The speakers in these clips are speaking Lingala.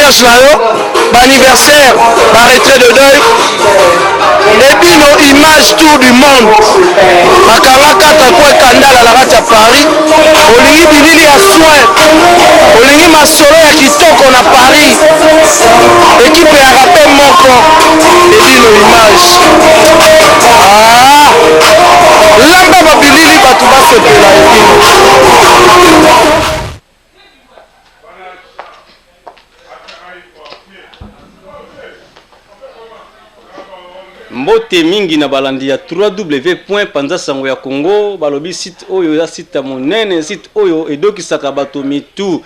mariage là, l'anniversaire, la retraite de deuil, et puis nos images tour du monde. Makanga 4 quoi Kandala la rate à Paris, olingi bilili à soin, olingi masolo ya kitoko na Paris, équipe ya rappel moko, et puis nos images. Lamba babilili batu basepela mbote mingi na balandi ya www.panzasango ya Congo balobi site oyo ya site monene site oyo edokisaka bato mitu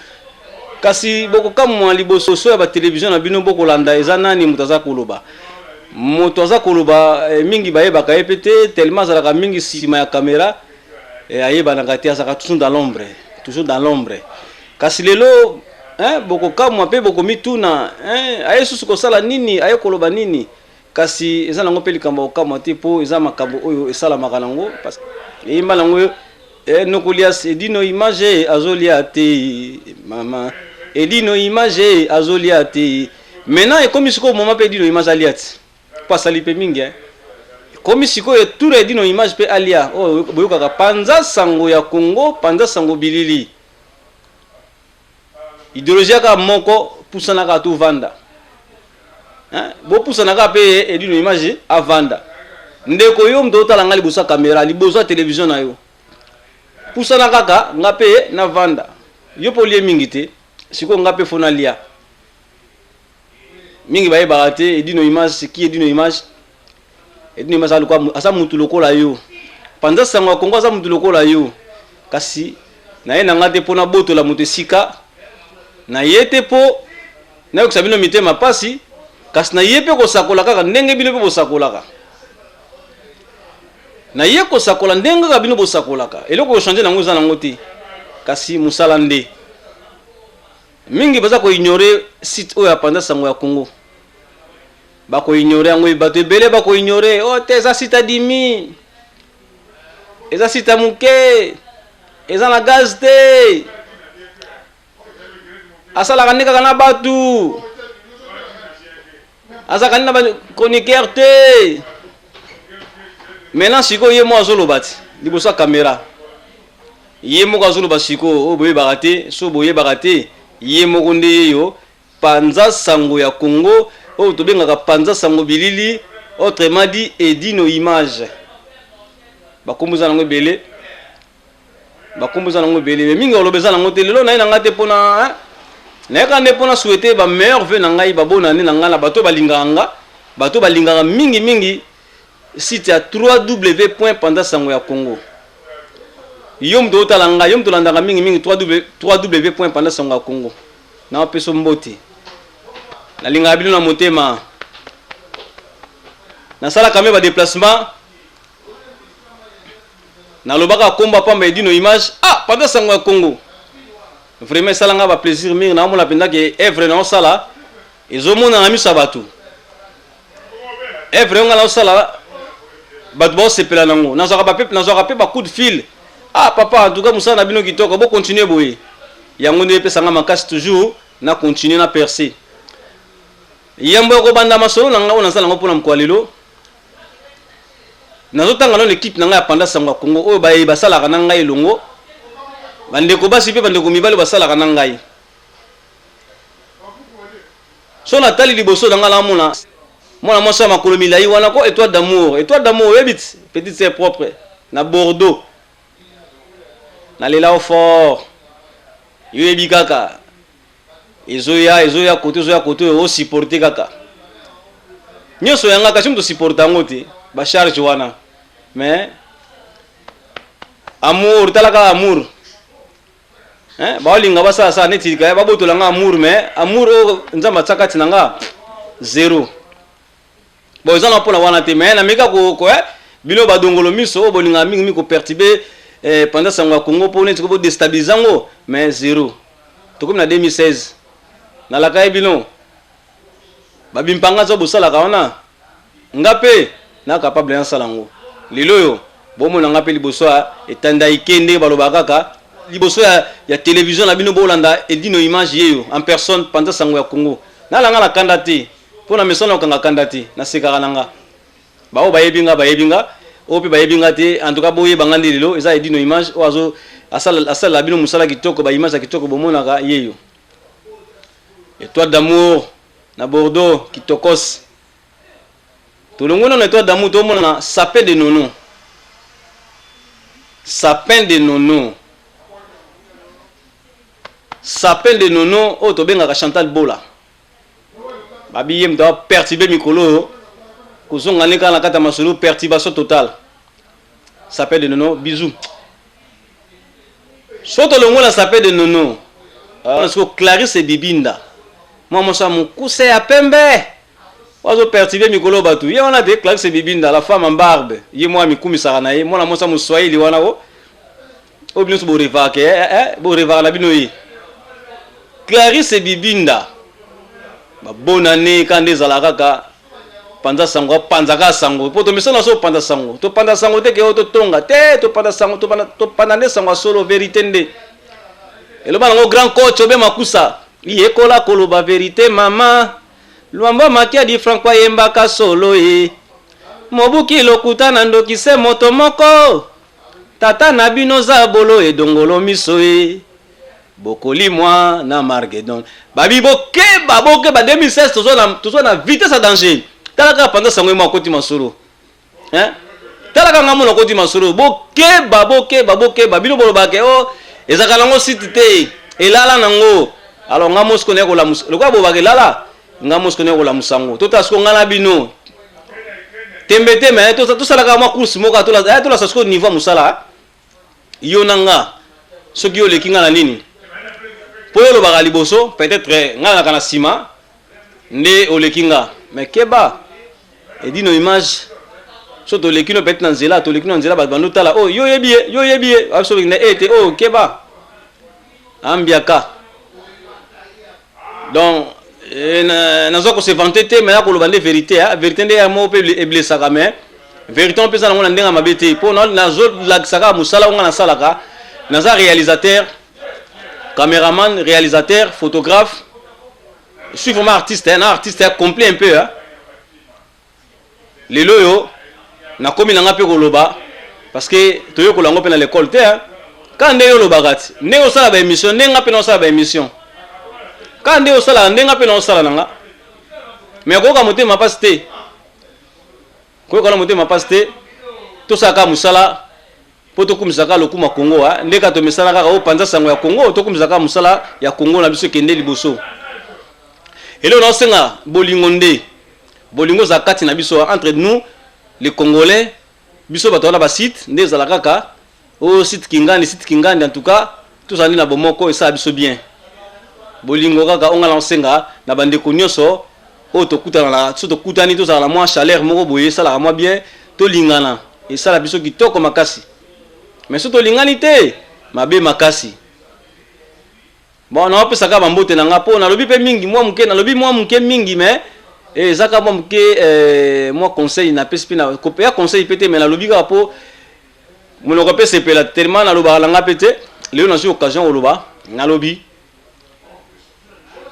kasi bokokamwa liboso so ya ba television na bino bokolanda eza nani mutaza koloba moto aza koloba mingi bayebaka ye pete tellement azalaka mingi sima ya kamera ayebanaka te azalaka toujours dans l'ombre kasi lelo bokokamwa mpe bokomituna aye susu kosala nini aye koloba nini kasi eza nango pe likambo okamwa te po eza makambo oyo esalamaka nango parce eyimba nango nokolias edino image azolia te mama edino image azolia te maintenant ekomi siko moma pe edino image alia te pasali pe mingi ekomi siko tour edino image pe alia oyo boyokaka panza sango ya Congo panza sango bilili idéologie ka moko pusanaka tu vanda bo pusanaka pe edino image avanda ndeko yo mdo tala ngali busa kamera liboso television na yo pusana kaka ngape na vanda yo polie mingi te siko ngape fona lia mingi baye barate edino image ki edino image alikuwa asa mutu lokola yo panza sango Kongo asa mutu lokola yo kasi na ye ngate pona boto la mutu sika na yete po na yo kusabino mitema pasi kasi na yepe ko sakola kaka ndenge bino pe bosakolaka na ye ko sakola ndenge ka bino bosakolaka eloko changer nango za nango te kasi musala nde mingi baza ko ignorer site oyo apanda sango ya Congo ba ko ignorer ngo bato ebele ba ko ignorer te za site adimi eza site muke eza na gaz te asala kaneka kana batu azaka nina ba chroniqueur te maintenant siko ye mo azoloba ti liboso kamera ye mo azoloba siko o boye barate so boye barate ye mo konde yo panza sango ya Congo o to bengaka panza sango bilili autrement dit edino image bakombuza nango belé mais mingi olobeza nango te lelo na ina ngate pona na kande pona souhaiter ba meilleur vœu na ngai babona ni na ngana bato balinganga mingi site ya www.panzasango ya Congo yom do talanga yom to landanga mingi www.panzasango ya Congo na peso mbote na linga bino na motema na sala kame ba déplacement na lobaka komba pamba edino image Panzasango ya Congo vraiment salanga ba plaisir mingi na mona penda ke evre na sala ezomona na miso bato evre ngala sala bato bo sepela nango nazaka pe ba coup de fil papa en tout cas musala na bino kitoko bo continuer boye yango nde pesanga makasi toujours na continuer na percer yambo ko banda masolo na ngao na sala ngo pona mkwalelo nazotanga no l'équipe na ngai ya Panzasango ya Congo oyo ba sala kana ngai longo bandeko basi pe bandeko mibale basala kana ngai so na tali liboso danga la mona mosa makolo milai wana ko étoile d'amour yebit petite sœur propre na Bordeaux na lela au fort yo yebi kaka ezoya côté o supporter kaka nyoso yanga kasi mto supporter ngote ba charge wana mais amour talaka amour baolinga basala neti kaya babotolanga amour mais amour nzamba tsakati nanga zéro boza na pona wana te mais na meka ko bino badongolo miso bolinga mingi ko perturber Panzasango ya Congo po neti ko déstabiliser ngo mais zéro to comme na 2016 na la kay bino babimpanga zo bosala ka wana ngape na capable ya salango lelo yo bomo na ngape liboso etanda ikende baloba kaka liboso ya télévision na bino bolanda edino image yeyo en personne pendant sango ya Congo na langa la kandati pona mesona okanga kandati na sekara nanga bao bayebinga opi bayebinga te en tout cas boye bangandi lelo eza edino image oazo asala bino musala kitoko ba image kitoko bomonaka yeyo étoile d'amour na Bordeaux kitokos tolongona na étoile d'amour to mona sapin de nono sapin de nono o to benga ka Chantal Bola babi yem do perturber mikolo kozonga neka na kata masolo perturbation totale sapin de nono bisous soto longola sapin de nono parce que Clarisse Bibinda moi mosa mukuse ya pembe wazo perturber mikolo batu ye wana de Clarisse Bibinda la femme en barbe ye moi mikumi sarana ye moi mosa muswahili wana o bino bo revake bo revaka na bino ye Clarisse Bibinda ba bonne année quand des alakaka panza sango panzaka sango poto misona so panza sango te ke to tonga te to panza sango to panane sango solo vérité nde elo bana ngo grand coach obe makusa yekola koloba vérité mama luamba makia di Francois yembaka solo e mobuki lokuta na ndokise moto moko tata na bino za bolo e dongolo miso e bokoli moi na Margedon babi boke ba 2016 tozo na vitesse à danger talaka pendant sango ma koti masoro talaka ngamo na koti masoro boke ba bino bolo bake o ezaka lango site te elala nango alors ngamo sko ne ko la mus lokwa bo bake lala ngamo sko ne ko la musango tota sko ngala bino tembete mais to salaka ma course moka to la sasko niveau musala yo nanga soki yo lekinga na nini poyo lo bagali boso peut-être ngala kana sima nde olekinga mais keba edino image so to lekino peut-être na nzela to lekino nzela ba bando tala oh yo yebie absolu na ete oh keba ambiaka donc nazo ko se vanter te mais ya ko lo bande vérité vérité nde ya mo pe blessa ka mais vérité on peut ça na ndenga mabete po nazo laksaka musala ngana salaka naza réalisateur caméraman réalisateur photographe je suis vraiment artiste un artiste complet un peu lelo yo na komi nanga pe koloba parce que toyo kolango pe na l'école te quand nde yo lobakati nde osala ba émission nde nga pe na osala ba émission quand nde osala nde nga pe na osala nanga mais ko ka motema passe te ko ka motema passe te to saka musala poto kumisaka lokuma Congo nde ka to misala kaka o panza sango ya Congo to kumisaka musala ya Congo na biso kende liboso elo na senga bolingo za kati na biso entre nous les Congolais biso bato na ba site nde za la kaka o site kingandi en tout cas tous ani na bomoko esa biso bien bolingo kaka onga na senga na bande konyoso o to kutana na so to kutani to za la moi chaleur moko boye ça la moi bien to lingana et ça la biso kitoko makasi mais so to lingani te mabe makasi bon na opesa ka bambote na nga po na lobi pe mingi moi muke mingi mais ezaka moi muke moi conseil na pesi na kopea conseil pété mais na lobi ka po monoko pe sepela tellement na loba la nga pété leo na sur occasion o loba na lobi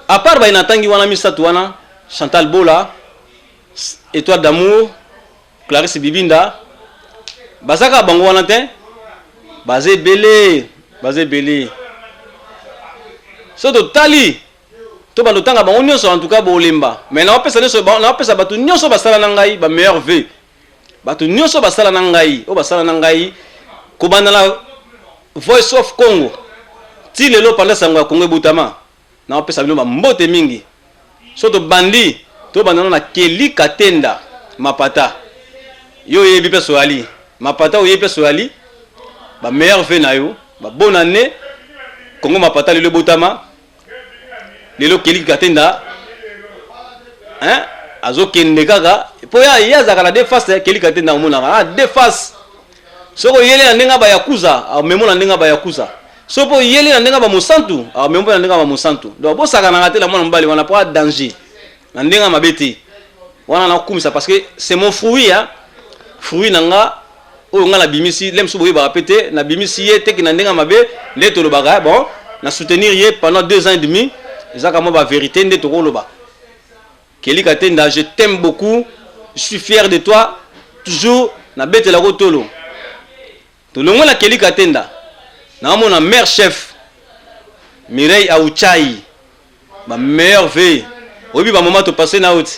à part ba inatangi wana misatu wana Chantal Bola étoile d'amour Clarisse Bibinda basaka bango wana te basé belé so to tali to bando tanga bango nyonso en tout cas bolemba mais na opesa nyonso na opesa bato nyonso basala na ngai ba meilleur vœu bato nyonso basala na ngai o basala na ngai ko banda na Voice of Congo ti lelo panda sango ya Congo butama na opesa bino ba mbote mingi so to bandi to banda na Kelly Katenda mapata yo yebi pe so ali mapata o yebi pe so ali ba meilleur vœu na yo ba bonne année Congo mapata lelo butama lelo Kelly Katenda azo kende kaka po ya zaka na defase Kelly Katenda omona defase soko yele na ndenga ba yakuza memona ndenga ba yakuza sopo yele na ndenga ba mosantu memona ndenga ba mosantu donc bo saka na ngatela mwana mbali wana po danger na ndenga mabeti wana na kumisa parce que c'est mon fruit fruit nanga oyo nga na bimisi lem so boye ba répéter na bimisi ye te ki na ndenga mabe nde to lobaka bon na soutenir ye pendant 2 ans et demi ezaka mo ba vérité nde to koloba Kelly Katenda je t'aime beaucoup je suis fier de toi toujours na betela ko tolo to longo la Kelly Katenda na mona mère chef Mireille Auchai ba meilleur veille obi ba moment to passer na out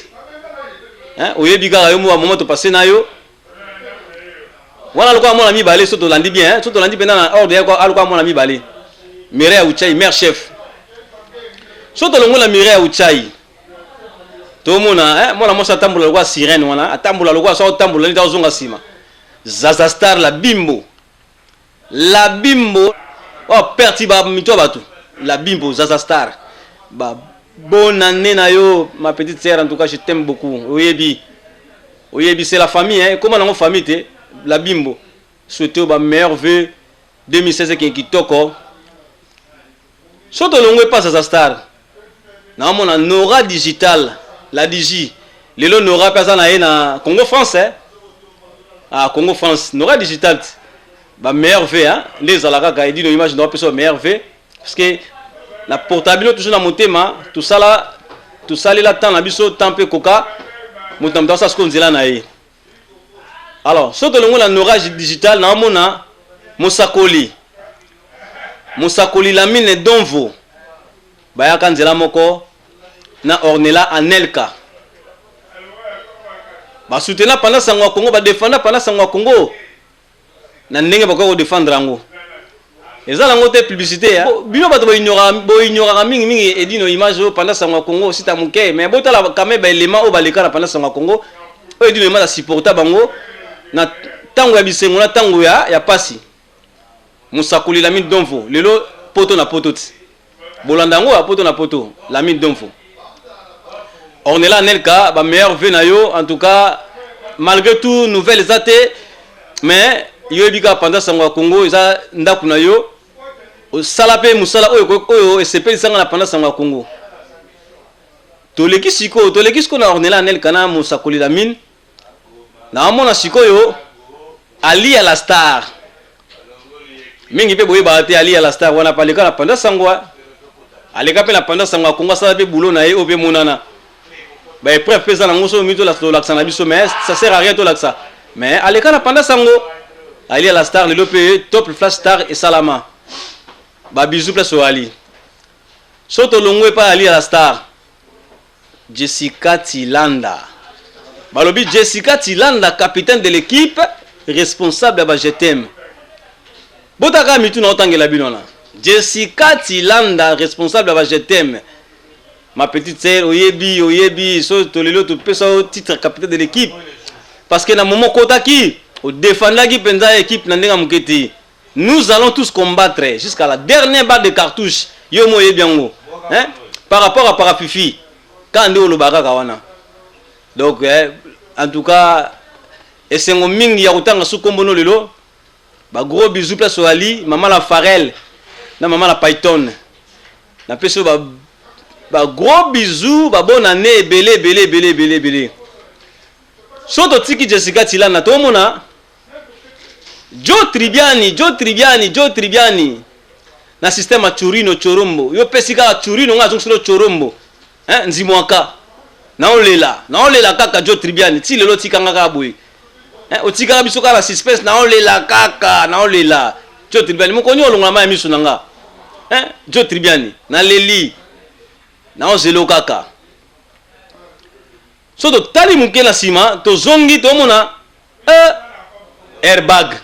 hein oyebi kaka yo mo ba moment to passer na yo wala lokwa mona mi balé soto landi bien hein soto landi bien na ordre quoi alokwa mona mi balé Mireille Auchai mère chef soto longo la Mireille Auchai to mona hein mona mosa tambula lokwa sirène wana atambula lokwa so tambula nda ozonga sima Zaza Star la bimbo oh perti ba mito batu la bimbo Zaza Star ba bonne année na yo ma petite sœur en tout cas je t'aime beaucoup oyebi c'est la famille hein comment dans famille te la bimbo souhaiter ba meilleur vœu 2016 qui toko soto longwe pas Zaza Star na mona Nora digital la digi lelo Nora pesa na ye na Congo France hein ah Congo France Nora digital ba meilleur vœu hein les alaka ka dit no image no pesa meilleur vœu parce que la portabilité toujours na motema tout ça là temps na biso tempe koka motamda ça ce qu'on dit là na ye alors soto longo la Nora digital na mona Mosakoli la mine Donvo baya kanzela moko na Ornella Anelka ba soutenir pendant sangwa Congo ba défendre pendant sangwa Congo na ndenge ba ko défendre ango ezala ngo te publicité hein bino bato bo ignora mingi edino image pendant sangwa Congo sita muke mais botala quand même ba élément o ba lekala pendant sangwa Congo o edino image supporta bango na tango ya bisengo na tango ya pasi Mosakoli la mine Donvo lelo poto na poto ti bolandango ya poto na poto la mine Donvo Ornella Anelka ba meilleur vœu na yo en tout cas malgré tout nouvelles até mais yo ebika pendant sangwa Congo eza ndaku na yo o salape musala oyo esepeli sanga na pendant sangwa Congo toleki siko na Ornella Anelka na Mosakoli la mine na mona siko yo Ali à la star mingi pe boye ba te Ali à la star wana paleka na pendant sangwa aleka pe na pendant sangwa Congo sala pe boulot na ye obe monana ba épreuve pesa na ngoso mito la laksa na biso mais ça sert à rien to laksa mais aleka na pendant sango Ali à la star le lope top flash star et salama ba bisou place au Ali soto longwe pa Ali à la star Jessica Tilanda balobi Jessica Tilanda capitaine de l'équipe responsable ba je t'aime botaka mitu na otangela binona Jessica Tilanda responsable ba je t'aime ma petite sœur oyebi so tolelo to pesa au titre capitaine de l'équipe parce que na moment kotaki au défendre qui penza équipe na ndenga muketi nous allons tous combattre jusqu'à la dernière balle de cartouche yo mo yebiango hein par rapport à Parafifi quand nde olobaka kawana donc en tout cas esengo mingi ya kutanga su kombono lelo ba gros bisous place au Ali maman la Farel na maman la Python na peso ba gros bisous ba bonne année belé soto tiki Jessica Tilanda to mona Joe Tribiani na système a Churino Chorombo yo pesika Churino nga zungsuro Chorombo hein nzimwaka na olela kaka Joe Tribiani ti lelo tikanga ka boy hein otika biso ka la suspense na olela kaka Joe Tribiani mo konyo olonga ma misu nanga hein Joe Tribiani na leli na ozelo kaka soto tali muke na sima to zongi to mona airbag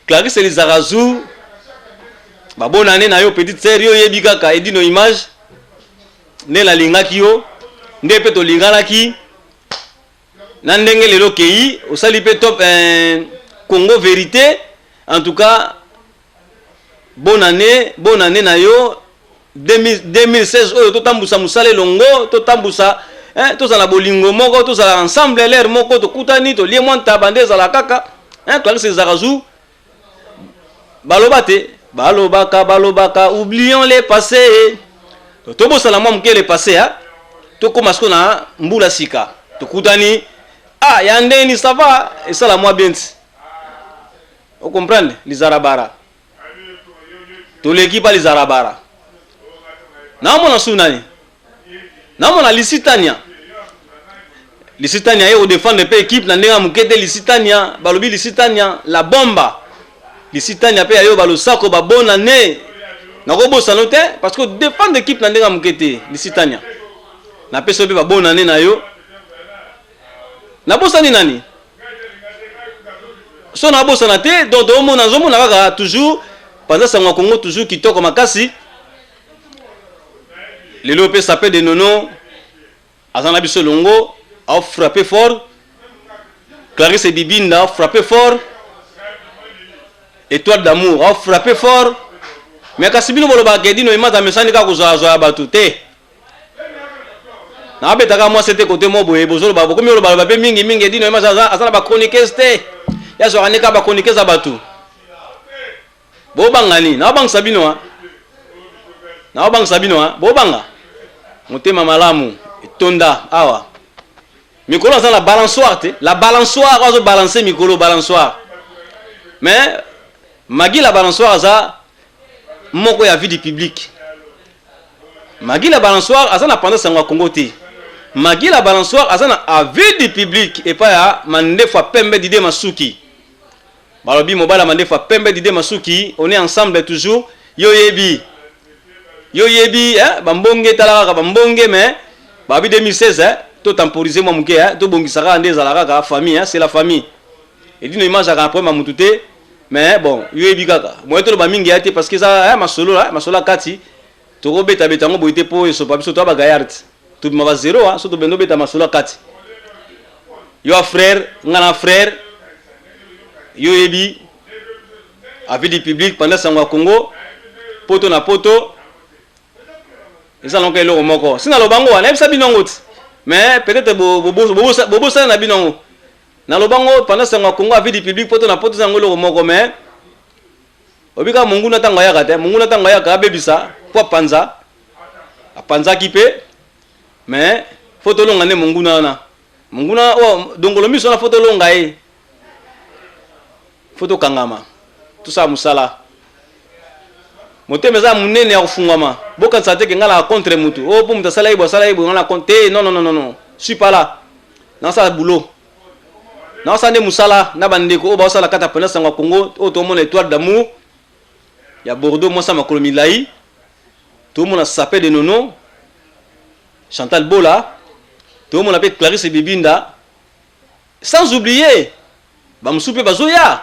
Clarisse Elizarazu ba bonne année na yo petite sœur yo yebi kaka edino image ne la lingaki yo nde pe to lingalaki na ndenge lelo kei osali pe top Congo vérité en tout cas bonne année na yo 2016 oyo to tambusa musale longo to tambusa hein to za na bolingo moko to za ensemble l'air moko to kutani to lie mwanta bande za la kaka hein Clarisse Zarazu balobaka oublions les passés to bosala mwa mke le passé hein to koma siko na mbula sika to kutani ah yandeni ça va et ça la moi bien vous comprenez les arabara to l'équipe les arabara na mona sunani na mona Lusitania yo défendre pe équipe na ndenga mukete Lusitania balobi Lusitania la bomba Lusitania pe yo balosako ba bonne année na ko bossa note parce que défendre équipe na ndenga mukete Lusitania na peso pe ba bonne année na yo na bossa ni nani so na bossa na te donc do mona zo mona kaka toujours pendant sango Congo toujours kitoko makasi lelo pe sapé de nono azana biso longo a frappé fort Clarisse Bibinda a frappé fort Étoile d'amour a frappé fort mais kasibino boloba ke dino imata mesani ka kuzaza batu te na betaka moi c'était côté mo boye bozolo babo komi lo baba pe mingi dino imata azana ba chroniqueuse te ya so anika ba chroniqueuse batu bo bangani na bang sabino bo banga motema malamu tonda awa mikolo aza la balançoire te la balançoire azo balancer mikolo balançoire mais magi la balançoire aza moko ya vie du public magi la balançoire aza na pendant sango Congo te magi la balançoire aza na vie du public et pas ya mandefa pembe dide masuki balobi mobala mandefa pembe dide masuki on est ensemble toujours yo yebi bambonge talaka bambonge mais babi 2016 to temporiser moi muke to bongisaka ndeza la kaka famille c'est la famille et dino image aka après mamutute mais bon yebi kaka moi to ba mingi ate parce que ça masolo kati to ko beta ngo boite po so pa biso to ba gayard to ma 0 so to bendo beta masolo kati yo frère ngana frère yo yebi avis du public pendant sango Congo poto na poto ça donc le moko sina lobango wana ebisa binongo mais peut-être bobo ça na binongo na lobango pendant sango Congo avis du public poto na poto sango le moko mais obika mungu na tanga yaka te mungu na tanga yaka bebisa po panza ki pe mais photo longa ne mungu na o dongolo miso na photo longa photo kangama tout ça musala motemeza munene ya kufungama boka nsate ke ngala contre mutu oh pour mutasala ibo ngala contre non suis pas là na ça boulot na ça ne musala na bandeko ba sala kata pena sanga Congo o to mona Étoile d'amour ya Bordeaux moi ça makolo milai to mona sapé de nono Chantal Bola to mona pe Clarisse Bibinda sans oublier ba musupe bazoya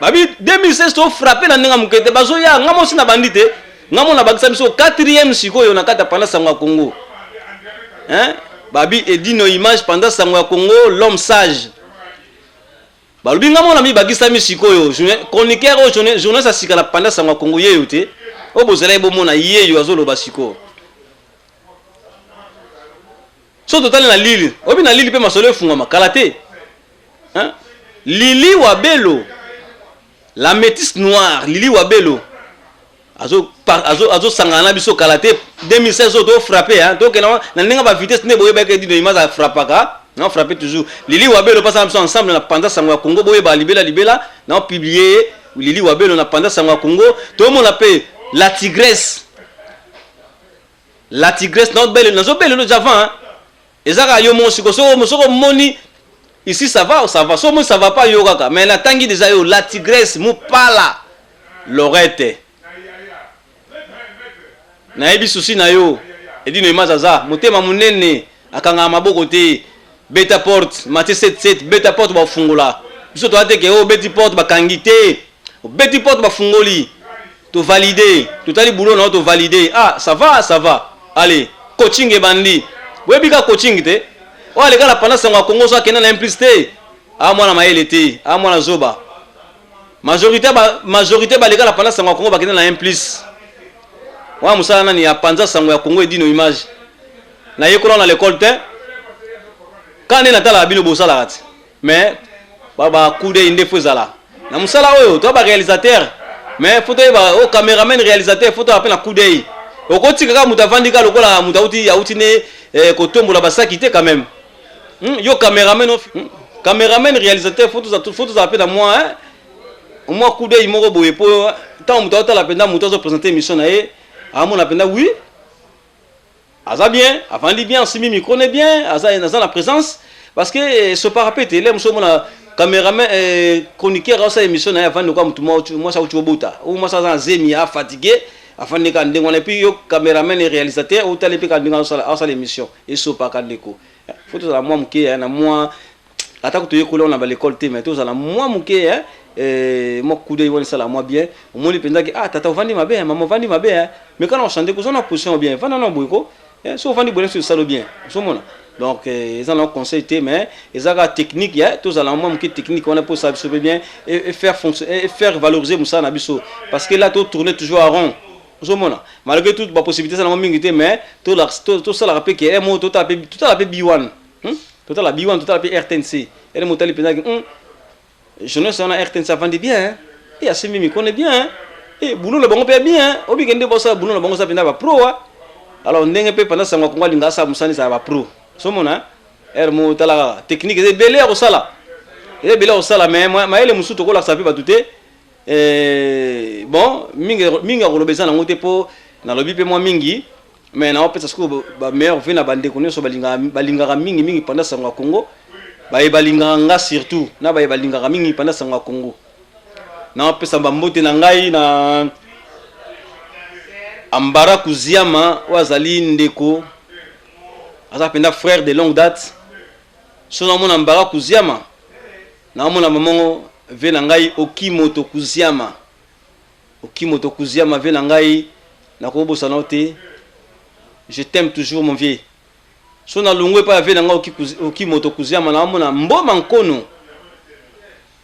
babi 2016 to frappé na ninga mukete bazoya ngamo sina bandite ngamo na bakisa biso 4e sikoyo na kata pendant sango Congo babi edino image pendant sango Congo l'homme sage balubi ngamo na mi bakisa mi sikoyo chroniqueur o journaliste asikala pendant sango Congo yeyo te o bozela bomona yeyo azolo basiko so total na lili obi na lili pe masolo fungama kalate Lili Wabelo la métisse noire Lili Wabelo azo sangana biso kalate 2016 auto frappé donc na ninga ba vitesse ne boye ba ke dino image frappaka na frappé toujours Lili Wabelo passe ensemble na pendant sango Congo boye ba libela na publier Lili Wabelo na pendant sango Congo to mon appelle la tigresse non belle na zo belle no javant ezaka yo mon siko so moni ici ça va so mo ça va pas yo kaka mais na tangi déjà yo la tigresse mupala lorette na ebi souci na yo edino imazaza motema munene akanga maboko te beta porte Matthieu 7 beta porte ba fungola biso to ateke o beti porte ba kangite beti porte ba fungoli to valider to tali boulot na to valider ça va allez coaching e bandi webika coaching te o ale kala pendant sango Congo so akena na implicité mwana maele te mwana zoba majorité ba le kala pendant sango Congo ba kena na implice wa musala nani ya panza sango ya Congo edino image na yekola na l'école te quand na tala bino bosala rat mais baba coup de inde fozala na musala oyo to ba réalisateur mais photo ba o cameraman réalisateur photo appelle na coup d'œil okoti kaka mutavandika lokola mutauti yauti ne kotombola basaki te quand même. Yo caméraman réalisateur photos à peine à moi hein. Au moins coup d'œil moko boye po tant mutauta la penda mutazo présenter émission na e a mon apenda oui. Aza bien, avant dit bien, Simi micro est bien, Aza la présence parce que ce parapet là monsieur mon caméraman chroniqueur ça émission na avant de quoi moi ça utubota ou moi ça zemi a fatigué afin de quand on et puis yo caméraman et réalisateur ou tali pe quand on ça l'émission et so pas quand deko faut tout ça moi mké na moi attaque to yekolo na ba l'école té mais tout ça la moi mké hein moi coup de yon ça la moi bien au moins penza que ah tata vandi mabe maman vandi mabe mais quand on chante ko on position bien vanda na boyko so vandi bonne sur ça le bien so mona donc ils ont un conseil mais ils ont la technique ya tous à la même technique on a pour ça bien et faire fonctionner et faire valoriser Moussa Nabiso parce que là tout tourner toujours à rond malgré toute la possibilité ça la même mais tout ça la rappelle que moi tout la B1 tout la B1 tout la RTNC et le motel penza je ne sais on a RTNC avant de bien et à Simi connaît bien et boulot le bon père bien obi kende bossa boulot le bon ça penza ba pro alors ndenge pe pendant ça ngwa linga sa musani ça ba pro somona ermo tala technique de belé au sala et belé au sala mais moi ele musu to ko la sapi batute bon minga ko lobeza na ngote po na lobi pe moi mingi mais na opesa sko ba meilleur vina bande ko so balinga mingi pendant ça ngwa Congo ba balinga nga surtout na ba balinga mingi pendant ça ngwa Congo na opesa bambote na ngai na Ambara Kuziama wazali ndeko aza penda frère de longue date so na mona Ambara Kuziama na mona maman ve na ngai Okimoto Kuziama ve na ngai na ko bosa note je t'aime toujours mon vieux so na lungwe pa ve na ngai Okimoto Kuziama na mona mboma nkono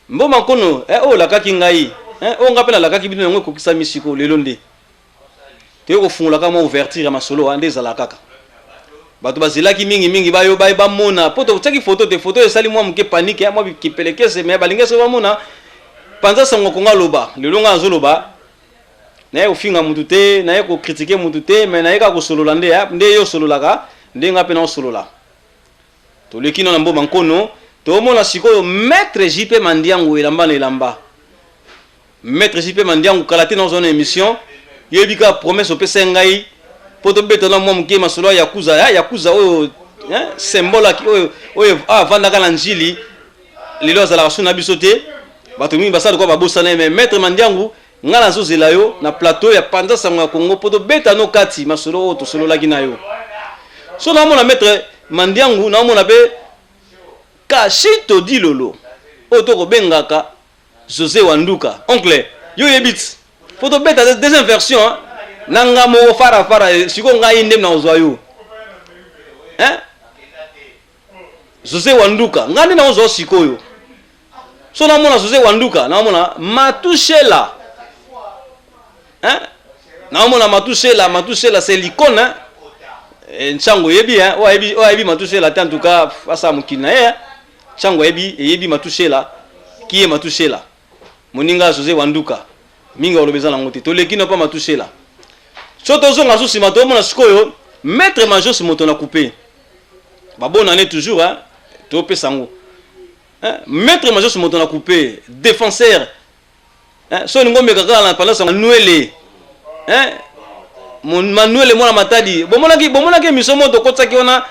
o la kaki ngai o ngapela la kaki bino ngwe ko kisa misiko lelo nde te ko fungula kama ouverture ma solo ande za la kaka bato bazilaki mingi bayo ba mona poto tsaki photo esali mwa mke panique ya mwa kipeleke se me balinga se ba mona panza sango konga loba lelonga azoloba na ye ofinga mutu te na ye ko critiquer mutu te mais na ye ka ko solola nde yo sololaka nde nga pe na solola to lekino na mboma nkono to mona sikoyo maître JP Mandiango elamba maître JP Mandiango kalate dans une émission yebika promesse opesa ngai poto betona mwa mke masolo yakuza oyo symbole oyo avanda kana njili lelo azala suna biso te bato mingi basala kwa babosana mais maître Mandiango ngala zozela yo na plateau ya Panza sango ya Congo poto beta no kati masolo to solo laki na yo so na mona maître Mandiango na mona be Kashito Dilolo oto ko bengaka José Wanduka oncle yo yebit poto beta deuxième version nanga mo fara siko ngai ndem na ozoyo José Wanduka ngandi na ozo sikoyo so na mona José Wanduka na mona Matushela na mona Matushela c'est l'icône nchango yebi oyebi Matushela en tout cas asa mukina chango yebi Matushela qui est Matushela moninga José Wanduka minga olobeza na ngote to lekino pa Matushela soto zonga zo sima to mona sikoyo maître major moto na coupé babona ne toujours to pesango maître major moto na coupé défenseur so ngombe kaka na pendant Manuel Manuel mona matadi bomona ke misomo to kotsa ki ona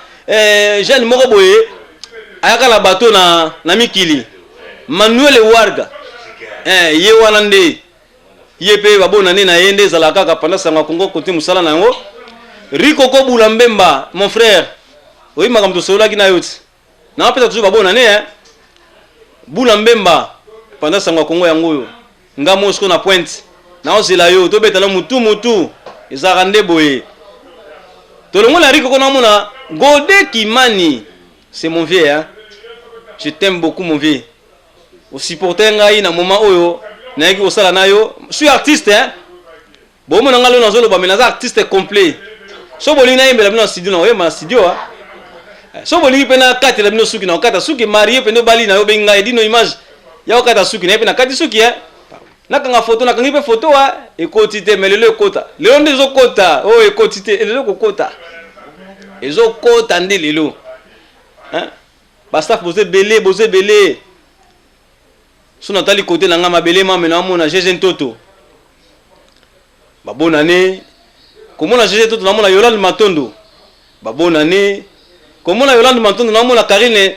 jeune moko boye ayaka la bateau na mikili Manuel Warga ye wana nde yepe babona ne na yende zala kaka pendant sanga Congo côté musala nango Rico ko Bulambemba mon frère oui makamto sola ki na yoti na pesa toujours babona ne Bulambemba pendant sanga Congo yango yo nga Moscou na pointe na ozela yo to betala mutu ezarande boye to longo la Rico ko na mona Godé Kimani c'est mon vieux je t'aime beaucoup mon vieux au supporter ngai na moment oyo na yeki osala nayo je suis artiste bon mon ngalo na zolo ba menaza artiste complet so boli na yembela bino studio na oyema studio so boli pe na kati la bino suki na kata suki marié pe no bali na yo benga edino image ya kata suki na pe na kati suki nakanga photo nakangi pe photo wa ekoti te mais lelo ekota lelo nde ezokota oh ekoti te lelo kokota ezokota nde lelo hein basta boze belé so natali côté na nga mabele mame na mona jeje ntoto babona ne komona jeje ntoto na mona Yolande Matondo babona ne komona Yolande Matondo na mona Karine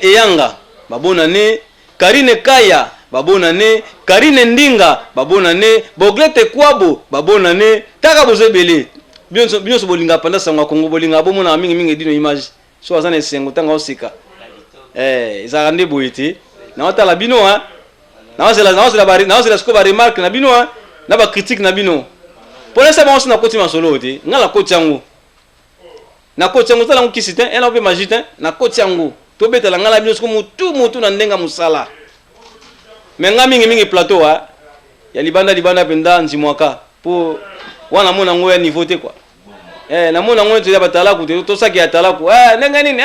Eyanga babona ne Karine Kaya babona ne Karine Ndinga babona ne Boglete Kwabo babona ne taka boze belé bien so bolinga panda sangwa Kongo bolinga bomona mingi dino image so azana esengo tanga osika ezarande boyete na otala bino ha na osela sko ba remarque na bino ha na ba critique na bino pour ça ba osina koti masolo te ngala koti yango na koti yango tala ngukisi te ela ope magite na koti yango to betela ngala bino sko mutu na ndenga musala menga mingi plateau ha ya libanda penda nzimwaka po wana mona ngo ya niveau te quoi na mona ngo to ya batala ku to saki ya talaku nenga nini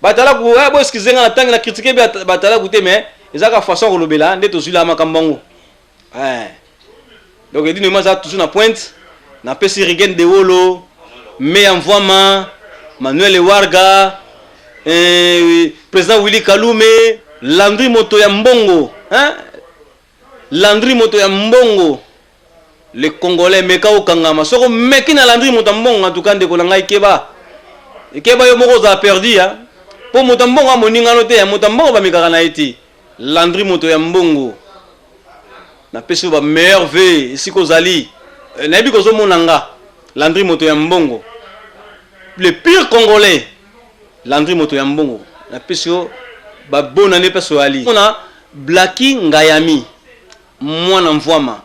batalaku bo excusenga na tangi na critiquer batalaku te mais ezaka façon kolobela nde to zula makambango donc edino maza toujours na pointe na pesi Rigen de Wolo me envoiement Manuel Warga président Willy Kalume Landry Moto ya Mbongo Landry Moto ya Mbongo le Congolais meka okangama soko meki na Landry Moto ya Mbongo en tout cas ndeko na ngai keba yo moko za perdu ha po moto mbongo moninga no te ya moto mbongo ba mikaka na eti Landry Moto ya Mbongo na pesi ba meilleur ve isiko zali na bi ko zo monanga Landry Moto ya Mbongo le pire congolais Landry Moto ya Mbongo na pesi ba bona ne peso ali on Blacky Ngayami mwana mvwama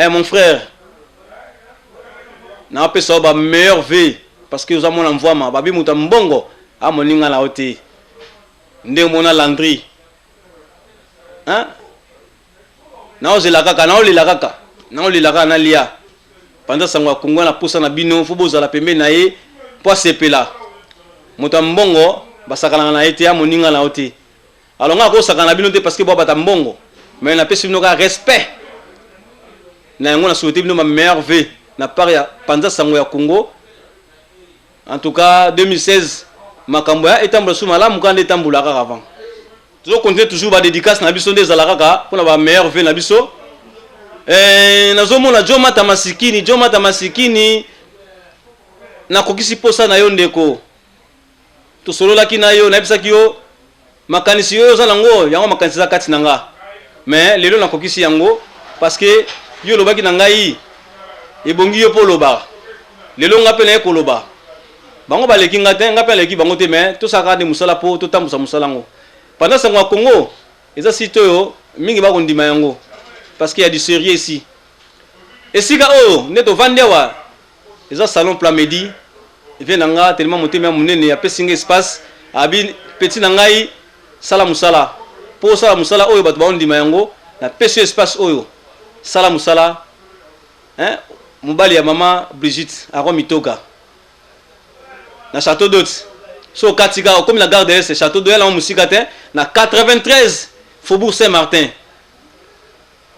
mon frère na pesi ba meilleur ve parce que ozamona mvwama babi Moto Mbongo a moninga na ote nde mona Landry na ozela kaka na olila kaka na lia pendant sangwa Kongo na posa na bino fo bozala pembe na ye po sepela Moto Mbongo basakana na ete a moninga na ote alors nga ko sakana bino te parce que bo bata Mbongo mais na pesi bino ka respect na yango na souhaiter bino ma meilleure vie na part ya pendant sangwa ya Kongo en tout cas 2016 makambo ya etambula suma la mukande etambula kaka avant toujours continuer toujours ba dédicace na biso ndeza la kaka pour na ba meilleur vie na biso nazomona Jomata Masikini na kokisi posa na yo ndeko to solola kina yo na bisaki yo makanisi yo za nango yango makanisi za kati nanga mais lelo na kokisi yango parce que yo lobaki na ngai ebongi yo poloba lelo ngape na ekoloba bango baleki ngate ngape leki bango te mais to saka de musala po to tambusa musala ngo pendant ce ngwa Congo eza sito yo mingi ba kondima yango parce qu'il y a du sérieux ici et sika neto vandewa eza salon plat midi vient nanga tellement motema munene ya pesinga espace abi petit nangai sala musala po sala musala oyo bato ba ondima yango na pesi espace oyo sala musala mobali ya mama Brigitte ako mitoka na château d'hôte so katika comme la gare de l'Est château d'hôte la musika te na 93 Faubourg Saint-Martin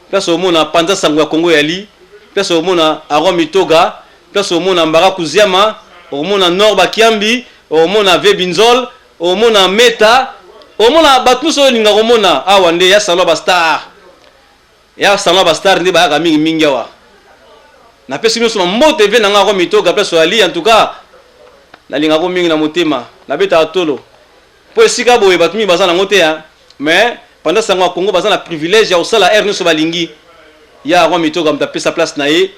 place au mona Panza Sangwa Congo yali place au mona Aro Mitoga place au mona Mbara Kuziama au mona Nord Bakiambi au mona Vebinzol au mona Meta au mona batuso linga romona awande ya salon ba star ndi ba ka mingi wa na pesi miso na mbote ve na Aro Mitoga place ali en tout cas na linga ko mingi na motema na beta atolo po esika boye batumi bazana ngote ya mais pendant sangwa Congo bazana privilège ya osala erno so balingi ya Aro Mitoga mtapesa place na ye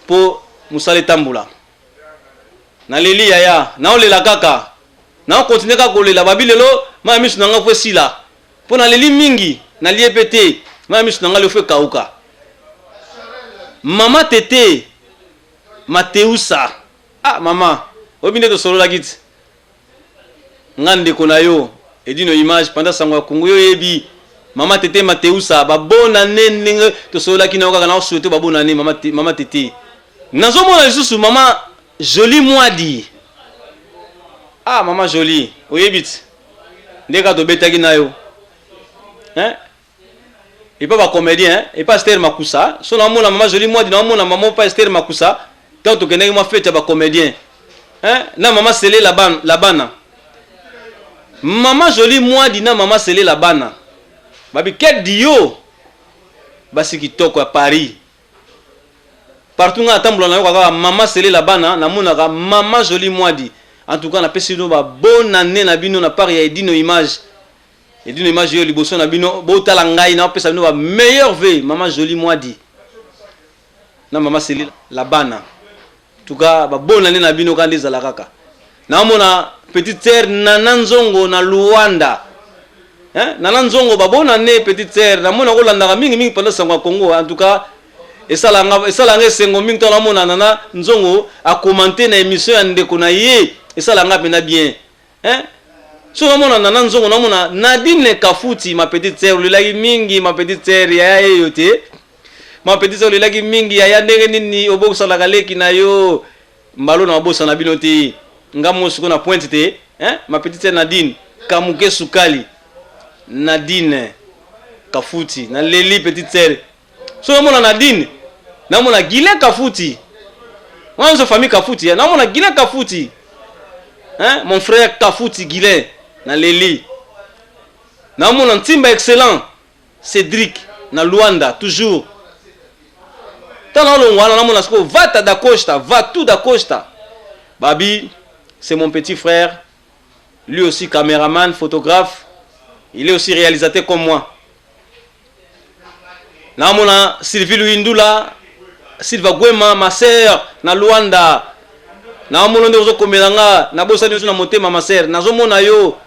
po musale tambula na leli ya na olela kaka na continuer ka kolela babilelo ma misu nanga fo sila po na leli mingi na liepete ma misu nanga le fo kauka mama tete Mateusa mama obinde to solo la kit ngande kona yo edino image pendant sangwa Congo yo yebi mama tete Mateusa babona nene to solo la kina kaka na souhaiter babona ne mama tete nazomona lisusu mama Jolie Mwadi mama Jolie oyebit ndeka to betaki na yo et pas comédien et pas Esther Makusa so na mona maman Jolie Mwadi na mona maman pas Esther Makusa tant que n'est ma fête ba comédien hein na maman Sele la bana maman Jolie Mwadi na maman Sele la bana babi quel dio basi kitoko à Paris partout nga tambula na yoka maman Sele la bana na mona ka maman Jolie Mwadi en tout cas na pesi no ba bonne année na bino na part ya Edino Image et d'une image yo liboso na bino botala ngai na pesa bino ba meilleur vœu maman Jolie Mwadi na maman Sele la bana en tout cas ba bonne année na bino kandi zala kaka na mona petite sœur Nana Nzongo na Luanda hein Nana Nzongo ba bonne année petite sœur na mona ko landa mingi pendant sango Congo en tout cas et ça la sengo mingi to na mona Nana Nzongo a commenter na émission ya ndeko na ye et ça la nga pena bien hein so namona Nana Nzongo namona Nadine Kafuti ma petite sœur lelaki mingi ma petite sœur ya yote ma petite sœur lelaki mingi ya ndenge nini obosa la kaleki na yo mbalo na obosa na bino te ngamo suko na pointe te hein ma petite sœur Nadine Kamuke Sukali Nadine Kafuti na leli petite sœur so namona Nadine namona Gile Kafuti wanzo famille Kafuti namona Gile Kafuti hein mon frère Kafuti Gile na Leli na mon Ntimba excellent Cédric na Luanda toujours tana longwana na mon asko Vata da Costa Vatu da Costa babi c'est mon petit frère lui aussi caméraman photographe il est aussi réalisateur comme moi na mon Sylvie Luindula Silva Gwema ma sœur na Luanda na mon ndezo komelanga na bosa nyo na motema ma sœur nazo mona yo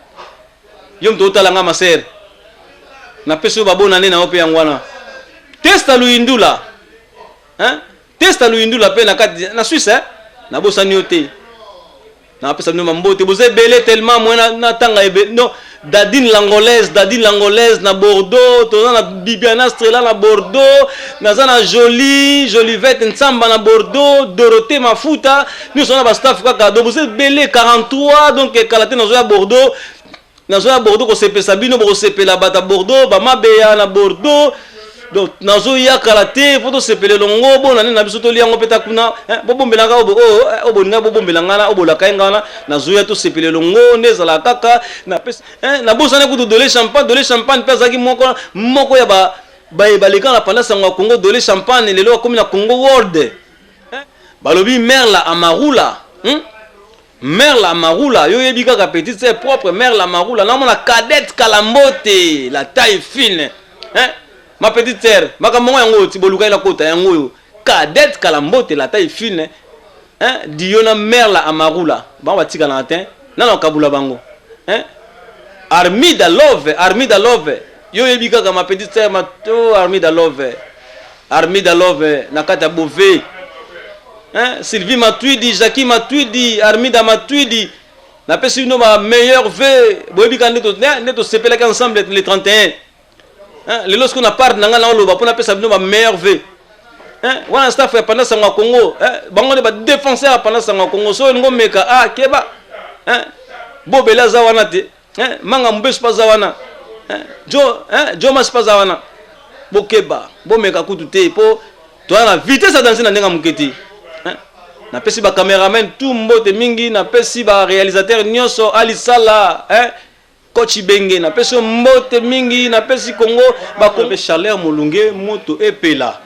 mto utalanga ma sœur na peso babona ne na ope yangwana testa Luindula hein testa Luindula pe na kati na Suisse hein na bosa nyo te na pesa no mambote boze belé tellement moi na tanga ebe no Dadine l'angolaise na Bordeaux to na Bibiana Strela na Bordeaux na za na Jolivette Nsamba na Bordeaux Dorothée Mafuta nous on a ba staff kaka do boze belé 43 donc kalate na zo ya Bordeaux ko sepesa bino bo sepela bata Bordeaux ba mabeya na Bordeaux donc nazo ya kalate photo sepele longo bona na biso to liango peta kuna bo bombelanga oboninga bo bombelanga na obola kaingana nazo ya to sepele longo ndezala kaka na pesa na bosana kutu dole champagne pesa ki moko ya ba baleka na panda sango Congo dole champagne lelo comme na Congo World balobi Merla Amarula Mère la Marula, yo yebika ka petite c'est propre Mère la Marula, na mona cadette Kalambote, la taille fine. Hein? Ma petite sœur, makambo yango tiboluka ila kota yango yo. Cadette Kalambote, la taille fine. Hein? Diona Mère la Amarula. Ba watika na atin, na kabula bango. Hein? Armida Love. Yo yebika ka ma petite sœur mato Armida Love na kata Bové. Hein? Sylvie Matuidi, Jackie Matuidi, Armida Matuidi. Na pesi no ma meilleur vœu. Boyebi ka neto sepela ensemble les 31. Hein? Les lorsqu'on a part nanga na loba pour na pesa no ma meilleur vœu. Hein? Wana staff pendant sanga Congo, hein? Bango ba défenseur pendant sanga Congo so ngo meka keba. Hein? Bobela zawana te. Hein? Manga mbesu pa zawana. Hein? Jo mas pa zawana. Bokeba, bo meka kutu te po to na vitesse danser na ndenga muketi. Na pesi ba cameraman tout mbote mingi na pesi ba réalisateur nyonso Ali Sala coach Benge na pesi mbote mingi na pesi Congo ba ko Chaleur Molunge moto epela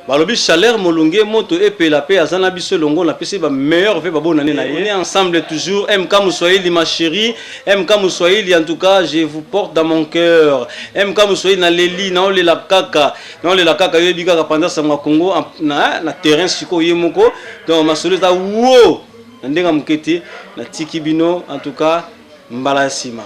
balobi Chaleur Molunge moto epela pe azana biso longo na pesi ba meilleur ve ba bonane na on est ensemble toujours MK Moussoili ma chérie MK Moussoili en tout cas je vous porte dans mon cœur MK Moussoili na leli na ole la kaka yebi kaka pendant sango Congo na terrain siko yemoko donc ma solo za wo ndenga mukete na tiki bino en tout cas mbala sima.